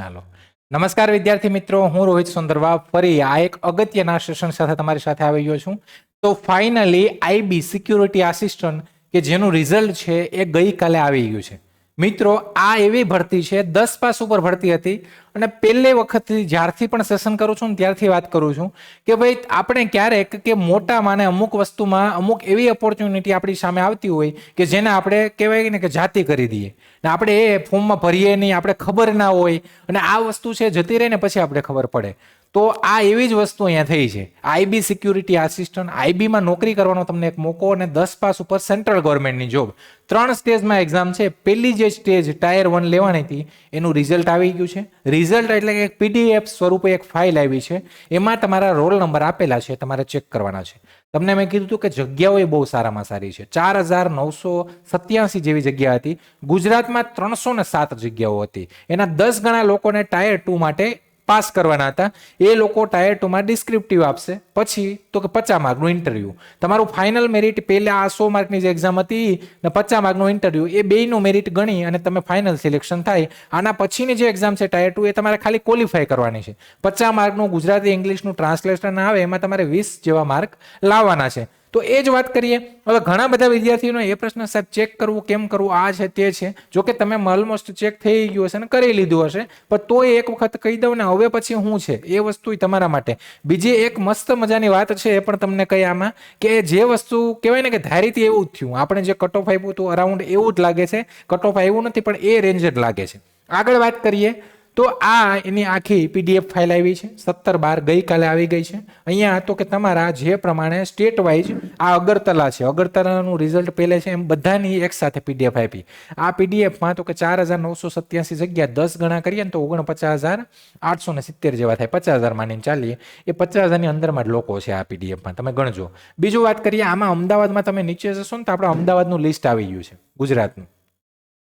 ચાલો નમસ્કાર વિદ્યાર્થી મિત્રો, હું રોહિત સુંદરવા ફરી આ એક અગત્યના સેશન સાથે તમારી સાથે આવી ગયો છું. તો ફાઇનલી આઈબી સિક્યુરિટી આસિસ્ટન્ટ કે જેનું રિઝલ્ટ છે એ ગઈકાલે આવી ગયું છે. મિત્રો આ એવી ભરતી છે 10 પાસ ઉપર ભરતી હતી અને પહેલી વખત જ્યારથી પણ સેશન કરું છું ત્યારથી વાત કરું છું કે ભાઈ આપણે ક્યારેક કે મોટામાં ને અમુક વસ્તુમાં અમુક એવી ઓપોર્ચ્યુનિટી આપણી સામે આવતી હોય કે જેને આપણે કહેવાય ને કે જાતિ કરી દઈએ ને આપણે એ ફોર્મમાં ભરીએ નહીં, આપણે ખબર ના હોય અને આ વસ્તુ છે જતી રહે ને પછી આપણે ખબર પડે. તો આ એવી જ વસ્તુ અહીંયા થઈ છે. આઈબી સિક્યુરિટી આસિસ્ટન્ટ, આઈબીમાં નોકરી કરવાનો તમને એક મોકો અને 10 પાસ ઉપર સેન્ટ્રલ ગવર્મેન્ટની જોબ. 3 સ્ટેજમાં એક્ઝામ છે. પહેલી જે સ્ટેજ ટાયર 1 લેવાની હતી એનું રિઝલ્ટ આવી ગયું છે. રિઝલ્ટ એટલે કે એક પીડીએફ સ્વરૂપે એક ફાઇલ આવી છે, એમાં તમારા રોલ નંબર આપેલા છે, તમારે ચેક કરવાના છે. તમને મેં કીધું હતું કે જગ્યાઓ એ બહુ સારામાં સારી છે. 4987 જેવી જગ્યા હતી. ગુજરાતમાં 307 જગ્યાઓ હતી. એના 10 ગણા લોકોને ટાયર 2 માટે પાસ કરવાના હતા. એ લોકો ટાયર 2 માં ડિસ્ક્રિપ્ટિવ આપશે, પછી તો કે 50 માર્કનું ઇન્ટરવ્યુ. તમારું ફાઇનલ મેરિટ પહેલા આ 100 માર્કની જે એક્ઝામ હતી ને 50 માર્કનું ઇન્ટરવ્યુ, એ બેયનું મેરિટ ગણી અને તમે ફાઇનલ સિલેક્શન થાય. આના પછીની જે એક્ઝામ છે ટાયર 2, એ તમારે ખાલી ક્વોલિફાય કરવાની છે. 50 માર્કનું ગુજરાતી ઇંગ્લિશનું ટ્રાન્સલેશન આવે, એમાં તમારે 20 જેવા માર્ક લાવવાના છે. તો એ જ વાત કરીએ. હવે ઘણા બધા વિદ્યાર્થીઓનો એ પ્રશ્ન, સાહેબ ચેક કરવું કેમ કરવું, આ છે તે છે. જો કે તમે ઓલમોસ્ટ ચેક થઈ ગયું હશે ને કરી લીધું હશે, પણ તોય એક વખત કહી દઉં ને હવે પછી શું છે એ વસ્તુ તમારા માટે. બીજી એક મસ્ત મજાની વાત છે એ પણ તમને કહી આમાં, કે જે વસ્તુ કહેવાય ને કે ધારીથી એવું જ થયું. આપણે જે કટ ઓફ આપ્યું હતું અરાઉન્ડ એવું જ લાગે છે. કટ ઓફ આવ્યું નથી પણ એ રેન્જ જ લાગે છે. આગળ વાત કરીએ તો આ એની આખી પીડીએફ ફાઇલ આવી છે. 17/12 ગઈકાલે આવી ગઈ છે. અહીંયા તો કે તમારા જે પ્રમાણે સ્ટેટ વાઇઝ આ અગરતલા છે, અગરતલાનું રિઝલ્ટ પહેલે છે એમ બધાની એક સાથે પીડીએફ આપી. આ પીડીએફમાં તો કે 4987 જગ્યા 10 ગણા કરીએ ને તો 49,870 જેવા થાય. 50,000 માનીને ચાલીએ, એ 50,000 ની અંદરમાં જ લોકો છે આ પીડીએફમાં, તમે ગણજો. બીજું વાત કરીએ, આમાં અમદાવાદમાં તમે નીચે જશો ને તો આપણે અમદાવાદનું લિસ્ટ આવી ગયું છે ગુજરાતનું.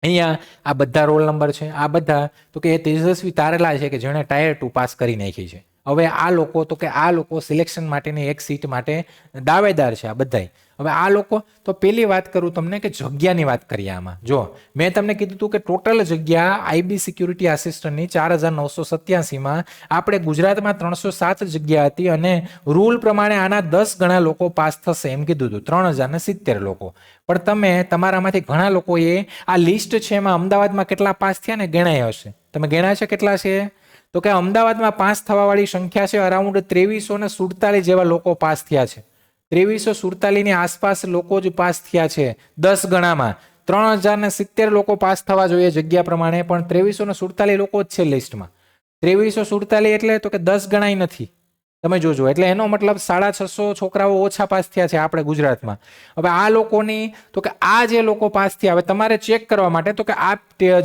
અહીંયા આ બધા રોલ નંબર છે. આ બધા તો કે તેજસ્વી તારેલા છે કે જેણે ટાયર 2 પાસ કરી નાખી છે. હવે આ લોકો તો કે આ લોકો સિલેક્શન માટેની એક સીટ માટે દાવેદાર છે આ બધાય. હવે આ લોકો તો પહેલી વાત કરું તમને કે જગ્યાની વાત કરીએ. આમાં જો મેં તમને કીધું હતું કે ટોટલ જગ્યા આઈબી સિક્યુરિટી આસિસ્ટન્ટની 4987માં આપણે ગુજરાતમાં 307 જગ્યા હતી અને રૂલ પ્રમાણે આના 10 ગણા લોકો પાસ થશે એમ કીધું હતું, 3070 લોકો. પણ તમે તમારામાંથી ઘણા લોકોએ આ લિસ્ટ છે એમાં અમદાવાદમાં કેટલા પાસ થયા ને ગણાય હશે. તમે ગણ્યા છે કેટલા છે? તો કે અમદાવાદમાં પાસ થવા વાળી સંખ્યા છે અરાઉન્ડ 2347 જેવા લોકો પાસ થયા છે. 2347 ની આસપાસ લોકો જ પાસ થયા છે 10 ગણામાં. 3070 લોકો પાસ થવા જોઈએ જગ્યા પ્રમાણે, પણ 2347 લોકો જ છે લિસ્ટમાં. 2347 એટલે તો કે 10 ગણાય નથી. તમે જોજો, એટલે એનો મતલબ 650 છોકરાઓ ઓછા પાસ થયા છે આપણે ગુજરાતમાં. હવે આ લોકોની તો કે આ જે લોકો પાસ થયા, હવે તમારે ચેક કરવા માટે તો કે આ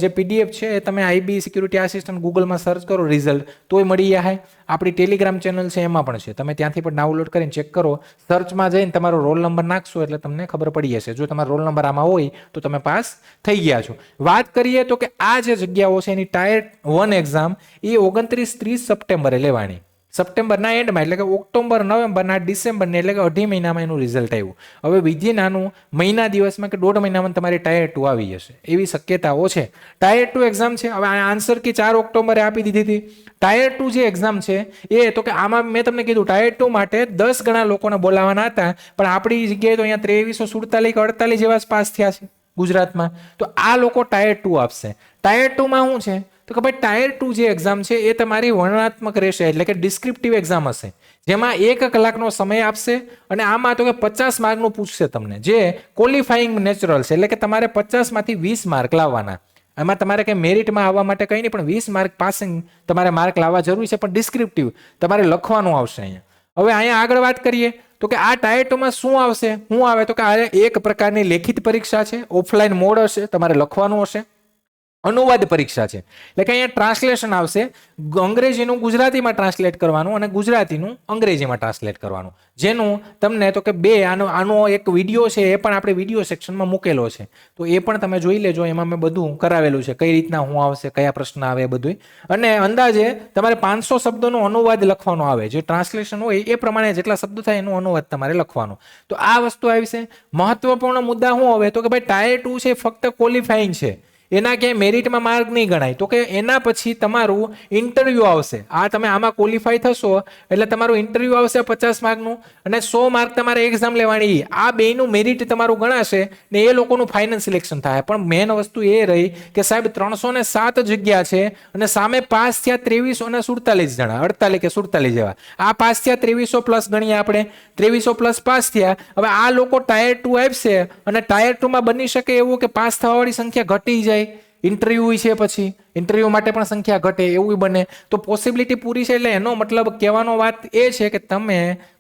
જે પીડીએફ છે એ તમે આઈબી સિક્યુરિટી આસિસ્ટન્ટ ગૂગલમાં સર્ચ કરો રિઝલ્ટ, તોય મળી જાય. આપણી ટેલિગ્રામ ચેનલ છે એમાં પણ છે, તમે ત્યાંથી પણ ડાઉનલોડ કરીને ચેક કરો. સર્ચમાં જઈને તમારો રોલ નંબર નાખશો એટલે તમને ખબર પડી જશે. જો તમારો રોલ નંબર આમાં હોય તો તમે પાસ થઈ ગયા છો. વાત કરીએ તો કે આ જે જગ્યાઓ છે એની ટાયર 1 એક્ઝામ એ 29-30 સપ્ટેમ્બરે લેવાની. સપ્ટેમ્બરના એન્ડમાં એટલે કે ઓક્ટોબર, નવેમ્બરના, ડિસેમ્બરની એટલે કે 2.5 મહિનામાં એનું રિઝલ્ટ આવ્યું. હવે વિધિન આનું મહિના દિવસમાં કે 1.5 મહિનામાં તમારી ટાયર 2 આવી જશે એવી શક્યતાઓ છે. ટાયર 2 એક્ઝામ છે. હવે આન્સર કી 4 ઓક્ટોબરે આપી દીધી હતી. ટાયર 2 જે એક્ઝામ છે એ તો કે આમાં મેં તમને કીધું ટાયર 2 માટે 10 ગણા લોકોને બોલાવવાના હતા, પણ આપણી જગ્યાએ તો અહીંયા 2347 કે 48 જેવા પાસ થયા છે ગુજરાતમાં. તો આ લોકો ટાયર 2 આપશે. ટાયર 2માં શું છે તો કે ભાઈ ટાયર 2 જે એક્ઝામ છે એ તમારી વર્ણનાત્મક રહેશે, એટલે કે ડિસ્ક્રિપ્ટિવ એક્ઝામ હશે, જેમાં 1 કલાકનો સમય આપશે અને આમાં તો કે 50 માર્કનું પૂછશે તમને, જે ક્વોલિફાઈંગ નેચરલ છે, એટલે કે તમારે 50 માંથી 20 માર્ક લાવવાના. એમાં તમારે કંઈ મેરિટમાં આવવા માટે કંઈ નહીં, પણ 20 માર્ક પાસિંગ તમારે માર્ક લાવવા જરૂરી છે, પણ ડિસ્ક્રિપ્ટિવ તમારે લખવાનું આવશે અહીંયા. હવે અહીંયા આગળ વાત કરીએ તો કે આ ટાયર 2માં શું આવશે, શું આવે તો કે આ એક પ્રકારની લેખિત પરીક્ષા છે, ઓફલાઈન મોડ હશે, તમારે લખવાનું હશે. અનુવાદ પરીક્ષા છે, એટલે કે અહીંયા ટ્રાન્સલેશન આવશે. અંગ્રેજીનું ગુજરાતીમાં ટ્રાન્સલેટ કરવાનું અને ગુજરાતીનું અંગ્રેજીમાં ટ્રાન્સલેટ કરવાનું, જેનું તમને તો કે આનો એક વિડીયો છે એ પણ આપણે વિડીયો સેક્શનમાં મૂકેલો છે, તો એ પણ તમે જોઈ લેજો. એમાં મેં બધું કરાવેલું છે, કઈ રીતના શું આવશે, કયા પ્રશ્ન આવે એ બધું. અને અંદાજે તમારે 500 શબ્દોનો અનુવાદ લખવાનો આવે, જે ટ્રાન્સલેશન હોય એ પ્રમાણે જેટલા શબ્દો થાય એનો અનુવાદ તમારે લખવાનો. તો આ વસ્તુ આવી છે. મહત્વપૂર્ણ મુદ્દા શું હવે તો કે ભાઈ ટાયર 2 છે ફક્ત ક્વોલિફાઈંગ છે, એના ક્યાંય મેરિટમાં માર્ક નહીં ગણાય. તો કે એના પછી તમારું ઇન્ટરવ્યૂ આવશે. આ તમે આમાં ક્વોલિફાય થશો એટલે તમારું ઇન્ટરવ્યૂ આવશે 50 માર્કનું અને 100 માર્ક તમારે એક્ઝામ લેવાની. આ બેયનું મેરિટ તમારું ગણાશે ને એ લોકોનું ફાઇનલ સિલેક્શન થાય. પણ મેન વસ્તુ એ રહી કે સાહેબ 307 જગ્યા છે અને સામે પાસ થયા 2347 જણા, 48 કે 47 જેવા. આ પાસ થયા 2300 પ્લસ ગણીએ આપણે, 2300 પ્લસ પાસ થયા. હવે આ લોકો ટાયર 2 આપશે અને ટાયર 2 માં બની શકે એવું કે પાસ થવાવાળી સંખ્યા ઘટી જાય. ઇન્ટરવ્યુ છે, પછી ઇન્ટરવ્યુ માટે પણ સંખ્યા ઘટે એવું બને. તો પોસિબિલિટી પૂરી છે. એટલે એનો મતલબ કહેવાનો વાત એ છે કે તમે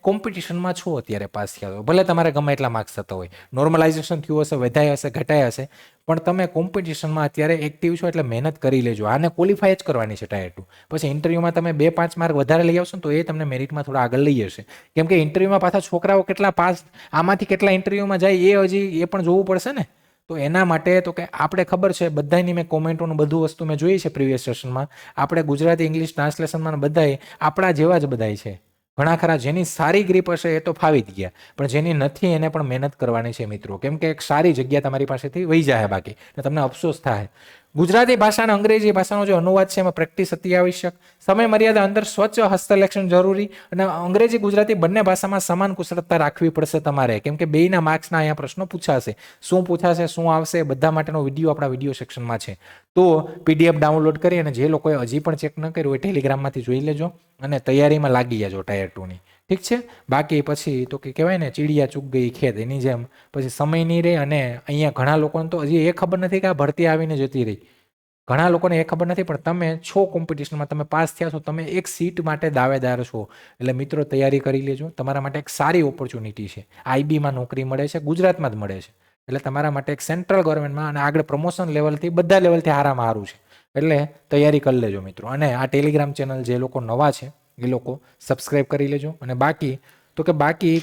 કોમ્પિટિશનમાં છો અત્યારે પાસ થયા તો ભલે તમારે ગમે એટલા માર્ક્સ થતા હોય, નોર્મલાઇઝેશન થયું હશે, વધાયા હશે, ઘટાયા હશે, પણ તમે કોમ્પિટિશનમાં અત્યારે એક્ટિવ છો એટલે મહેનત કરી લેજો. આને ક્વોલિફાય જ કરવાની છે ટાયર 2. પછી ઇન્ટરવ્યુમાં તમે 2-5 માર્ક વધારે લઈ આવશો ને તો એ તમને મેરિટમાં થોડા આગળ લઈ જશે. કેમ કે ઇન્ટરવ્યુમાં પાછા છોકરાઓ કેટલા પાસ, આમાંથી કેટલા ઇન્ટરવ્યુમાં જાય એ પણ જોવું પડશે ને. તો એના માટે તો કે આપણે ખબર છે બધાની, મેં કોમેન્ટોનું બધું વસ્તુ મેં જોઈ છે પ્રીવિયસ સેશનમાં. આપણે ગુજરાતી ઇંગ્લિશ ટ્રાન્સલેશનમાં બધાય આપણા જેવા જ બધાય છે. ઘણા ખરા જેની સારી ગ્રીપ હશે એ તો ફાવી જ ગયા, પણ જેની નથી એને પણ મહેનત કરવાની છે મિત્રો. કેમ કે એક સારી જગ્યા તમારી પાસેથી વહી જાય બાકી તમને અફસોસ થાય. ગુજરાતી ભાષા અને અંગ્રેજી ભાષાનો જે અનુવાદ છે એમાં પ્રેક્ટિસ અતિ આવશ્યક. સમય મર્યાદા અંદર સ્વચ્છ હસ્તલેખન જરૂરી અને અંગ્રેજી ગુજરાતી બંને ભાષામાં સમાન કુશળતા રાખવી પડશે તમારે. કેમ કે બેયના માર્ક્સના અહીંયા પ્રશ્નો પૂછાશે. શું પૂછાશે, શું આવશે, બધા માટેનો વિડીયો આપણા વિડીયો સેક્શનમાં છે. તો પીડીએફ ડાઉનલોડ કરી અને જે લોકોએ હજી પણ ચેક ન કર્યું હોય ટેલિગ્રામમાંથી જોઈ લેજો અને તૈયારીમાં લાગી જજો ટાયર 2ની. ઠીક છે. બાકી પછી તો કે કહેવાય ને ચીડિયા ચૂક ગઈ ખેત, એની જેમ પછી સમય નહીં રહે. અને અહીંયા ઘણા લોકોને તો હજી એ ખબર નથી કે આ ભરતી આવીને જતી રહી. ઘણા લોકોને એ ખબર નથી, પણ તમે છો કોમ્પિટિશનમાં, તમે પાસ થયા છો, તમે એક સીટ માટે દાવેદાર છો. એટલે મિત્રો તૈયારી કરી લેજો. તમારા માટે એક સારી ઓપોર્ચ્યુનિટી છે. આઈબીમાં નોકરી મળે છે, ગુજરાતમાં જ મળે છે. એટલે તમારા માટે એક સેન્ટ્રલ ગવર્મેન્ટમાં અને આગળ પ્રમોશન લેવલથી બધા લેવલથી હારામાં સારું છે. એટલે તૈયારી કરી લેજો મિત્રો. અને આ ટેલિગ્રામ ચેનલ જે લોકો નવા છે એ લોકો સબસ્ક્રાઇબ કરી લેજો. અને બાકી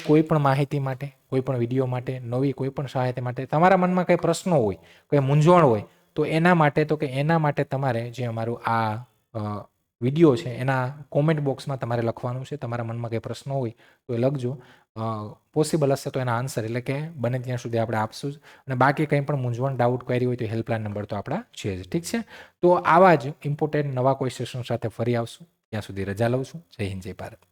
કોઈ પણ માહિતી માટે, કોઈ પણ વિડીયો માટે, નવી કોઈ પણ સહાયતા માટે, તમારા મનમાં કંઈ પ્રશ્નો હોય, કોઈ મૂંઝવણ હોય તો એના માટે તમારે જે અમારું આ વિડીયો છે એના કોમેન્ટ બોક્સમાં તમારે લખવાનું છે. તમારા મનમાં કંઈ પ્રશ્નો હોય તો એ લખજો. પોસિબલ હશે તો એના આન્સર એટલે કે બને ત્યાં સુધી આપણે આપશું જ. અને બાકી કંઈ પણ મૂંઝવણ, ડાઉટ, ક્વેરી હોય તો હેલ્પલાઇન નંબર તો આપણા છે જ. ઠીક છે. તો આવા જ ઇમ્પોર્ટન્ટ નવા કોઈ સેશન સાથે ફરી આવશું. ત્યાં સુધી રજા લઉં છું. જય હિન્દ, જય ભારત.